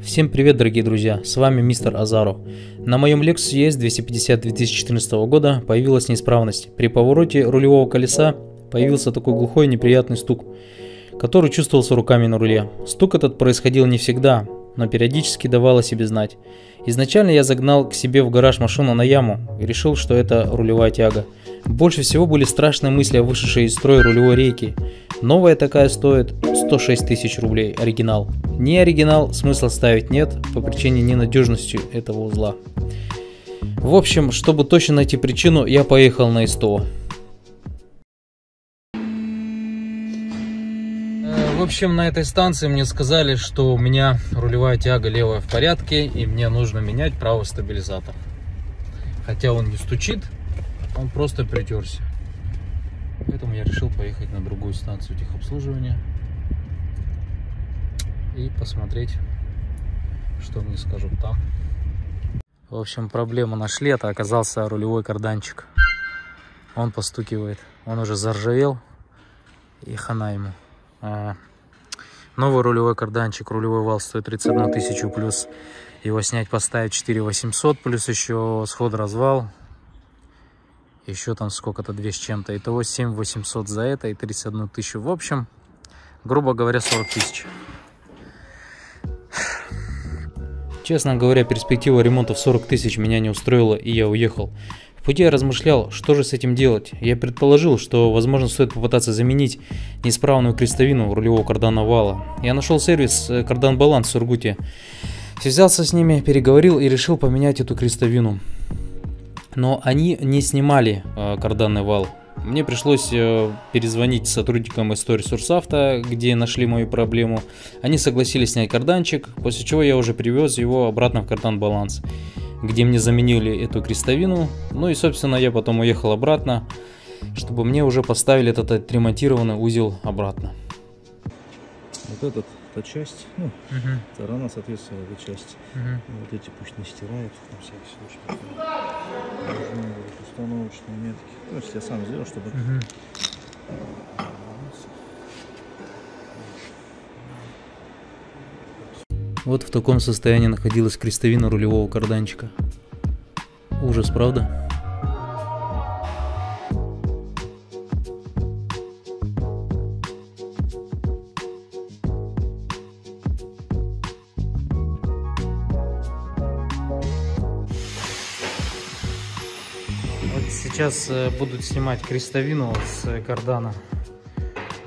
Всем привет, дорогие друзья, с вами мистер Азаро. На моем Lexus ES 250 2014 года появилась неисправность. При повороте рулевого колеса появился такой глухой неприятный стук, который чувствовался руками на руле. Стук этот происходил не всегда, но периодически давал о себе знать. Изначально я загнал к себе в гараж машину на яму и решил, что это рулевая тяга. Больше всего были страшные мысли о вышедшей из строя рулевой рейке. Новая такая стоит 106 тысяч рублей, оригинал. Не оригинал, смысла ставить нет, по причине ненадежности этого узла. В общем, чтобы точно найти причину, я поехал на СТО. В общем, на этой станции мне сказали, что у меня рулевая тяга левая в порядке, и мне нужно менять правый стабилизатор. Хотя он не стучит, он просто притерся. Поэтому я решил поехать на другую станцию техобслуживания и посмотреть, что мне скажут там. В общем, проблему нашли, это оказался рулевой карданчик. Он постукивает, он уже заржавел, и хана ему. Новый рулевой карданчик, рулевой вал стоит 31 тысячу, плюс его снять, поставить 4800, плюс еще сход-развал, еще там сколько-то, 2 с чем-то. Итого 7800 за это и 31 тысячу. В общем, грубо говоря, 40 тысяч. Честно говоря, перспектива ремонта в 40 тысяч меня не устроила, и я уехал. В пути я размышлял, что же с этим делать. Я предположил, что, возможно, стоит попытаться заменить неисправную крестовину рулевого карданного вала. Я нашел сервис Кардан Баланс в Сургуте. Связался с ними, переговорил и решил поменять эту крестовину. Но они не снимали карданный вал. Мне пришлось перезвонить сотрудникам СТО Ресурсавто, где нашли мою проблему. Они согласились снять карданчик, после чего я уже привез его обратно в Кардан Баланс, где мне заменили эту крестовину. Ну и, собственно, я потом уехал обратно, чтобы мне уже поставили этот отремонтированный узел обратно. Вот эта часть, ну, сторона, соответственно, эта часть. Вот эти пусть не стирают, на всякий случай. Должны будут установочные метки. То есть я сам сделал, чтобы... Вот в таком состоянии находилась крестовина рулевого карданчика. Ужас, правда? Вот сейчас будут снимать крестовину с кардана.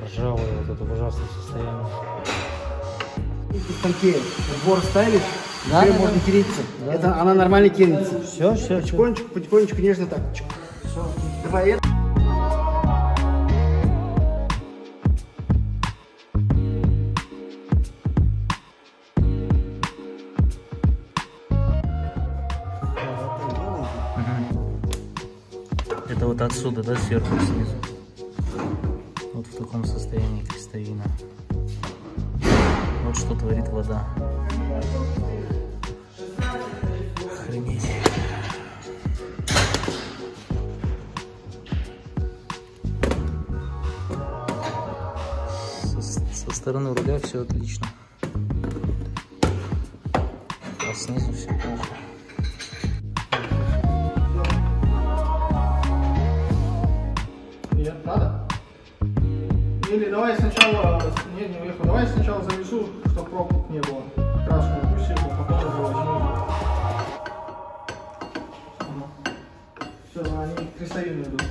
Ржавое вот это в ужасном состоянии. В станке сбор ставишь, да, да, можно кириться. Да. Это она нормально кирится. Все. Потихонечку, нежно так. Все. Давай это. Это вот отсюда, да, сверху, снизу. Вот в таком состоянии крестовина. Вот что творит вода. Охренеть. Со стороны руля все отлично, а снизу все плохо. Нет, надо? Или давай сначала... Нет, не уехал. Давай сначала завесу, чтобы пробок не было. Краску пусть, потом уже возьму. Все, они крестовины идут.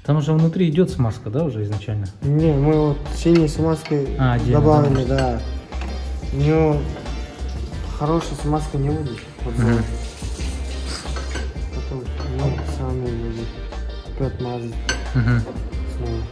Там уже внутри идет смазка, да, уже изначально? Не, мы вот синей смазкой добавили, да. У него хорошая смазка не будет. Потом сами будут опять мазать. Снова.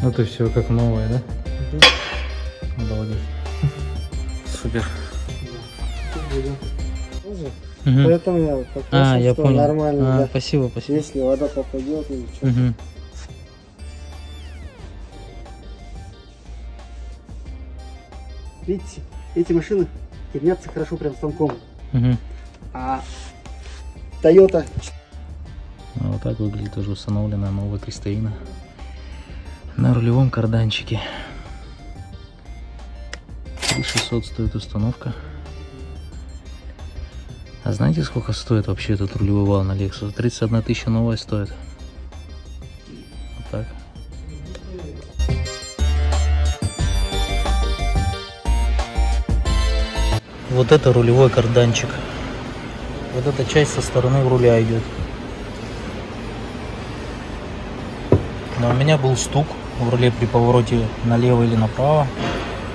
Вот и все как новое, да? Обалдеть. Супер. Поэтому я попросил, я что понял. нормально. Да. Спасибо, спасибо. Если вода попадет или что. Видите, эти машины хернятся хорошо прям станком. А Toyota... Вот так выглядит уже установленная новая крестовина на рулевом карданчике. 3600 стоит установка. А знаете, сколько стоит вообще этот рулевой вал на Lexus? 31 тысяча новая стоит. Вот так. Вот это рулевой карданчик. Вот эта часть со стороны руля идет. Но у меня был стук в руле при повороте налево или направо.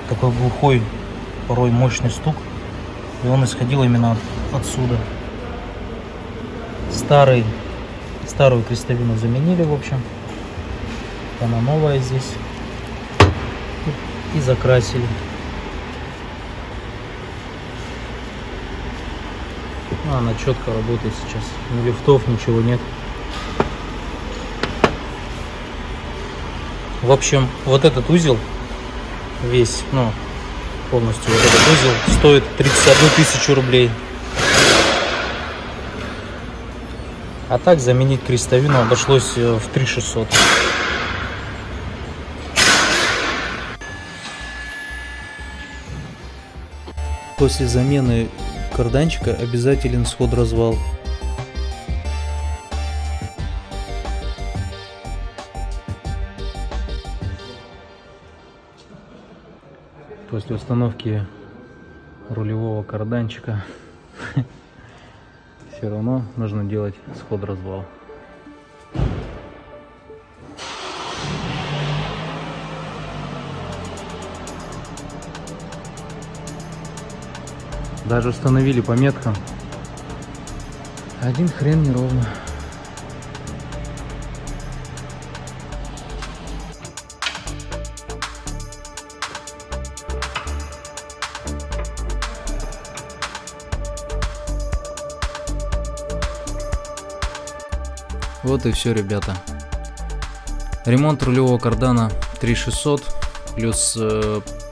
Такой глухой, порой мощный стук. И он исходил именно отсюда. Старую крестовину заменили, в общем. Она новая здесь. И закрасили. Она четко работает сейчас. Ни лифтов, ничего нет. В общем, вот этот узел весь, полностью вот этот узел стоит 31 тысячу рублей. А так заменить крестовину обошлось в 3600. После замены карданчика обязателен сход-развал. После установки рулевого карданчика все равно нужно делать сход-развал. Даже установили по меткам. Один хрен неровно. Вот и все, ребята. Ремонт рулевого кардана 3600 плюс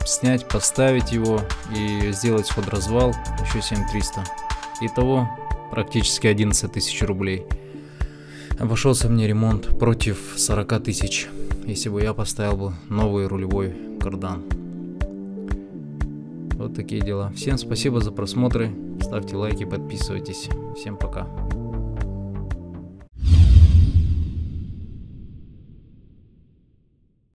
снять, поставить его и сделать сход-развал еще 7300. Итого практически 11 тысяч рублей. Обошелся мне ремонт против 40 тысяч, если бы я поставил бы новый рулевой кардан. Вот такие дела. Всем спасибо за просмотры. Ставьте лайки, подписывайтесь. Всем пока.